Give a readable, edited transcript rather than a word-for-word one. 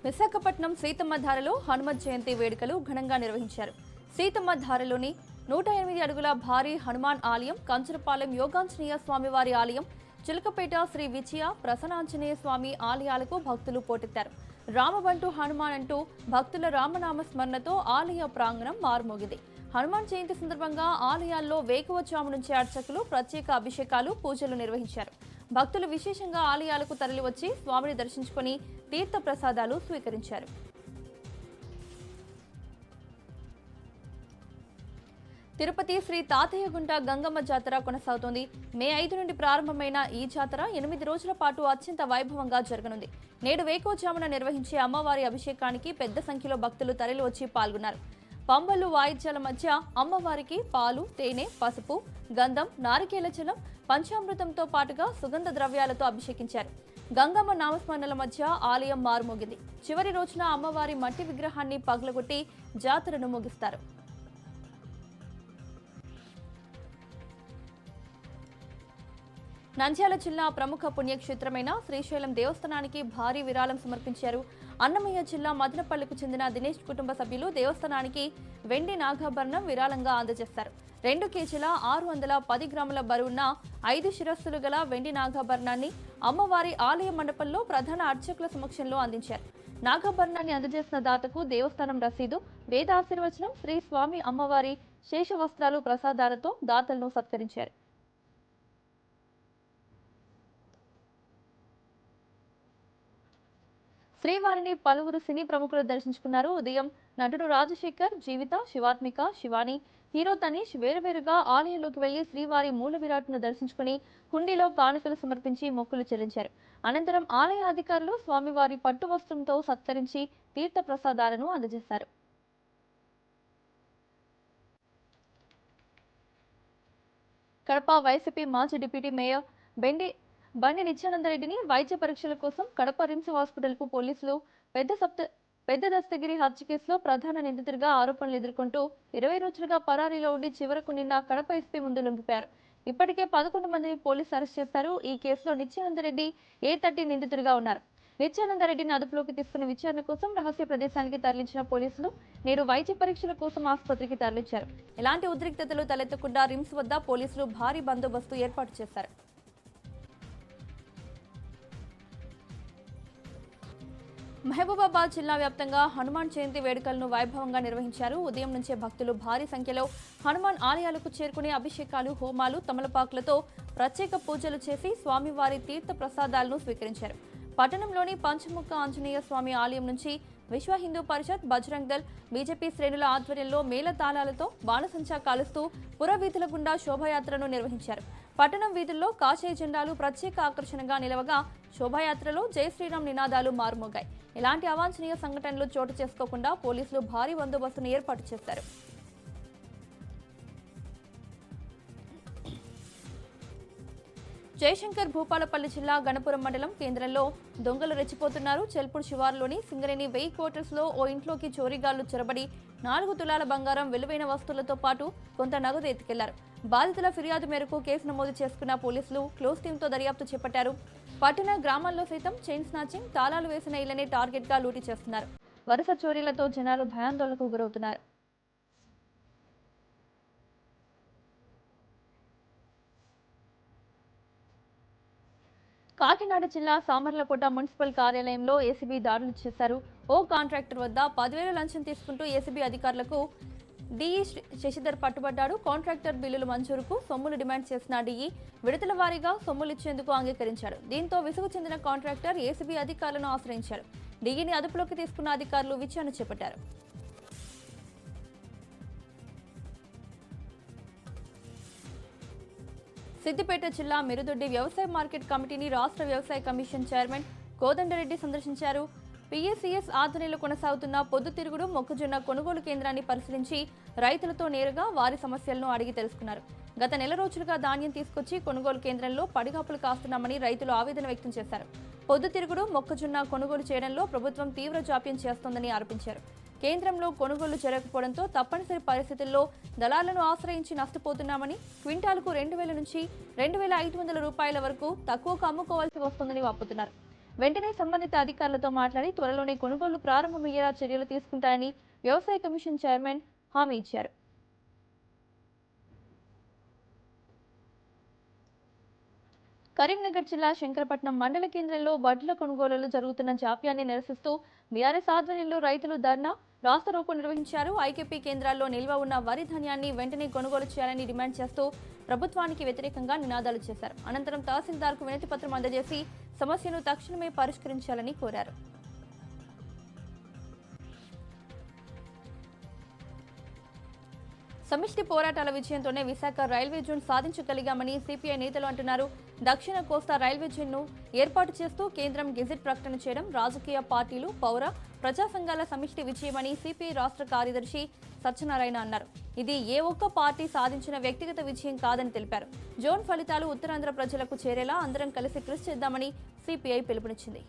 విశాఖపట్నం సీతమ్మధారలో హనుమత్ జయంతి వేడుకలు ఘనంగా నిర్వహించారు. సీతమ్మధారలోని 108 అడుగుల భారీ హనుమాన్ ఆలయం, కంచరపాలెం యోగాంజనేయ స్వామివారి ఆలయం, చిలకపేట శ్రీ విజయ ప్రసన్నాంజనేయ స్వామి ఆలయాలకు భక్తులు పోటెత్తారు. రామబంటు హనుమాన్ అంటూ భక్తుల రామనామ స్మరణతో ఆలయ ప్రాంగణం మారుమోగింది. హనుమాన్ జయంతి సందర్భంగా ఆలయాల్లో వేకువజాము నుంచి అర్చకులు ప్రత్యేక అభిషేకాలు, పూజలు నిర్వహించారు. భక్తులు విశేషంగా ఆలయాలకు తరలివచ్చి స్వామిని దర్శించుకుని తీర్థ ప్రసాదాలు స్వీకరించారు. తిరుపతి శ్రీ తాతయ్యగుంట గంగమ్మ జాతర కొనసాగుతోంది. మే 5 నుండి ప్రారంభమైన ఈ జాతర 8 రోజుల పాటు అత్యంత వైభవంగా జరగనుంది. నేడు వేకోజామున నిర్వహించే అమ్మవారి అభిషేకానికి పెద్ద సంఖ్యలో భక్తులు తరలివచ్చి పాల్గొన్నారు. పంబలు వాయిద్యాల మధ్య అమ్మవారికి పాలు, తేనె, పసుపు, గంధం, నారికేల జలం, పంచామృతంతో పాటుగా సుగంధ ద్రవ్యాలతో అభిషేకించారు. గంగమ్మ నామస్మరణల మధ్య ఆలయం మారుమోగింది. చివరి రోజున అమ్మవారి మట్టి విగ్రహాన్ని పగలగొట్టి జాతరను ముగిస్తారు. నంద్యాల జిల్లా ప్రముఖ పుణ్యక్షేత్రమైన శ్రీశైలం దేవస్థానానికి భారీ విరాళం సమర్పించారు. అన్నమయ్య జిల్లా మదనపల్లికి చెందిన దినేష్ కుటుంబ సభ్యులు దేవస్థానానికి వెండి నాగాభరణం విరాళంగా అందజేశారు. 2 కేజీల 610 గ్రాముల బరువున్న 5 శిరస్సులు గల వెండి నాగాభరణాన్ని అమ్మవారి ఆలయ మండపంలో ప్రధాన అర్చకుల సమక్షంలో అందించారు. నాగాభరణాన్ని అందజేసిన దాతకు దేవస్థానం రసీదు, వేదాశీర్వచనం, శ్రీ స్వామి అమ్మవారి శేష వస్త్రాలు ప్రసాదాలతో దాతలను సత్కరించారు. శ్రీవారిని పలువురు సినీ ప్రముఖులు దర్శించుకున్నారు. ఉదయం నటుడు రాజశేఖర్, జీవిత, శివాత్మిక, శివాని, హీరో తనీష్ వేరువేరుగా ఆలయంలోకి వెళ్లి శ్రీవారి మూల విరాట్ను దర్శించుకుని హుండీలో కానుకలు సమర్పించి మొక్కులు చెల్లించారు. అనంతరం ఆలయ అధికారులు స్వామివారి పట్టు వస్త్రంతో సత్కరించి తీర్థ ప్రసాదాలను అందజేశారు. కడప వైసీపీ మాజీ డిప్యూటీ మేయర్ బండి నిత్యానందరెడ్డిని వైద్య పరీక్షల కోసం కడప రిమ్స్ హాస్పిటల్ కు పోలీసులు పెద్ద దస్తగిరి హత్య కేసులో ప్రధాన నిందితుడిగా ఆరోపణలు ఎదుర్కొంటూ 20 రోజులుగా పరారీలో ఉండి చివరకు నిన్న కడప ఎస్పీ ముందు నింపారు. ఇప్పటికే 11 మందిని పోలీసులు అరెస్ట్ చేశారు. ఈ కేసులో నిత్యానందరెడ్డి A30 నిందితుడిగా ఉన్నారు. నిత్యానందరెడ్డిని అదుపులోకి తీసుకుని విచారణ కోసం రహస్య ప్రదేశానికి తరలించిన పోలీసులు నేడు వైద్య పరీక్షల కోసం ఆసుపత్రికి తరలించారు. ఎలాంటి ఉద్రిక్తతలు తలెత్తకుండా రిమ్స్ వద్ద పోలీసులు భారీ బందోబస్తు ఏర్పాటు చేశారు. మహబూబాబాద్ జిల్లా వ్యాప్తంగా హనుమాన్ జయంతి వేడుకలను వైభవంగా నిర్వహించారు. ఉదయం నుంచే భక్తులు భారీ సంఖ్యలో హనుమాన్ ఆలయాలకు చేరుకుని అభిషేకాలు, హోమాలు, తమలపాకులతో ప్రత్యేక పూజలు చేసి స్వామివారి తీర్థ ప్రసాదాలను స్వీకరించారు. పట్టణంలోని పంచముఖ ఆంజనేయ స్వామి ఆలయం నుంచి విశ్వ హిందూ పరిషత్, బజరంగ్ దళ్, బీజేపీ శ్రేణుల ఆధ్వర్యంలో మేళతాళాలతో బాణసంచా కాలుస్తూ పురవీధుల గుండా శోభాయాత్రను నిర్వహించారు. పట్టణం వీధుల్లో కాషాయ జెండాలు ప్రత్యేక ఆకర్షణగా నిలవగా శోభాయాత్రలో జై శ్రీరామ్ నినాదాలు మారుమోగాయి. ఎలాంటి అవాంఛనీయ సంఘటనలు చోటు చేసుకోకుండా పోలీసులు భారీ బందోబస్తును ఏర్పాటు చేశారు. జయశంకర్ భూపాలపల్లి జిల్లా గణపురం మండలం కేంద్రంలో దొంగలు రెచ్చిపోతున్నారు. చెల్పూర్ శివారులోని సింగరేణి 1000 క్వార్టర్స్ లో ఓ ఇంట్లోకి చోరీగాళ్లు చొరబడి 4 తులాల బంగారం, విలువైన వస్తువులతో పాటు కొంత నగదు ఎత్తుకెళ్లారు. బాధితుల ఫిర్యాదు మేరకు కేసు నమోదు చేసుకున్న పోలీసులు క్లోజ్ టీంతో దర్యాప్తు చేపట్టారు. పట్టణ గ్రామాల్లో సైతం చైన్ స్నాచింగ్, తాళాలు వేసిన ఇళ్లనే టార్గెట్ గా లూటీ చేస్తున్నారు. వరుస చోరీలతో జనాలు భయాందోళనకు గురవుతున్నారు. కాకినాడ జిల్లా సామర్లకోట మున్సిపల్ కార్యాలయంలో ఏసీబీ దాడులు చేశారు. ఓ కాంట్రాక్టర్ వద్ద 10,000 లంచం తీసుకుంటూ ఏసీబీ అధికారులకు డీఈ శశిధర్ పట్టుబడ్డాడు. కాంట్రాక్టర్ బిల్లుల మంజూరుకు సొమ్ములు డిమాండ్ చేసిన డీఈ విడతల వారీగా సొమ్ములు ఇచ్చేందుకు అంగీకరించాడు. దీంతో విసుగు చెందిన కాంట్రాక్టర్ ఏసీబీ అధికారులను ఆశ్రయించాడు. డీఈని అదుపులోకి తీసుకున్న అధికారులు విచారణ చేపట్టారు. సిద్దిపేట జిల్లా మిరుదొడ్డి వ్యవసాయ మార్కెట్ కమిటీని రాష్ట్ర వ్యవసాయ కమిషన్ చైర్మన్ కోదండరెడ్డి సందర్శించారు. పీఏసీఎస్ ఆధ్వర్యంలో కొనసాగుతున్న పొద్దుతిరుగుడు మొక్కజొన్న కొనుగోలు కేంద్రాన్ని పరిశీలించి రైతులతో నేరుగా వారి సమస్యలను అడిగి తెలుసుకున్నారు. గత నెల రోజులుగా ధాన్యం తీసుకొచ్చి కొనుగోలు కేంద్రంలో పడిగాపులు కాస్తున్నామని రైతులు ఆవేదన వ్యక్తం చేశారు. పొద్దుతిరుగుడు మొక్కజొన్న కొనుగోలు చేయడంలో ప్రభుత్వం తీవ్ర జాప్యం చేస్తోందని ఆరోపించారు. కేంద్రంలో కొనుగోలు జరగకపోవడంతో తప్పనిసరి పరిస్థితుల్లో దళాలను ఆశ్రయించి నష్టపోతున్నామని, క్వింటాల్కు 2,000 నుంచి 2,500 రూపాయల వరకు తక్కువకు అమ్ముకోవాల్సి వస్తోందని వాపోతున్నారు. వెంటనే సంబంధిత అధికారులతో మాట్లాడి త్వరలోనే కొనుగోలు ప్రారంభమయ్యేలా చర్యలు తీసుకుంటారని వ్యవసాయ కమిషన్ చైర్మన్ హామీ ఇచ్చారు. కరీంనగర్ జిల్లా శంకరపట్నం మండల కేంద్రంలో వడ్ల కొనుగోలులో జరుగుతున్న జాప్యాన్ని నిరసిస్తూ బీఆర్ఎస్ ఆధ్వర్యంలో రైతులు ధర్నా రాస్తారోకో నిర్వహించారు. ఐకేపీ కేంద్రాల్లో నిల్వ ఉన్న వరి ధాన్యాన్ని వెంటనే కొనుగోలు చేయాలని డిమాండ్ చేస్తూ ప్రభుత్వానికి వ్యతిరేకంగా నినాదాలు చేశారు. అనంతరం తహసీల్దార్కు వినతి పత్రం అందజేసి సమస్యను తక్షణమే పరిష్కరించాలని కోరారు. సమిష్టి పోరాటాల విజయంతోనే విశాఖ రైల్వే జోన్ సాధించగలిగామని సిపిఐ నేతలు అంటున్నారు. దక్షిణ కోస్తా రైల్వే జోన్ను ఏర్పాటు చేస్తూ కేంద్రం గెజిట్ ప్రకటన చేయడం రాజకీయ పార్టీలు, పౌర, ప్రజా సంఘాల సమిష్టి విజయమని సిపిఐ రాష్ట్ర కార్యదర్శి సత్యనారాయణ అన్నారు. ఇది ఏ ఒక్క పార్టీ సాధించిన వ్యక్తిగత విజయం కాదని తెలిపారు. జోన్ ఫలితాలు ఉత్తరాంధ్ర ప్రజలకు చేరేలా అందరం కలిసి కృషి చేద్దామని సిపిఐ పిలుపునిచ్చింది.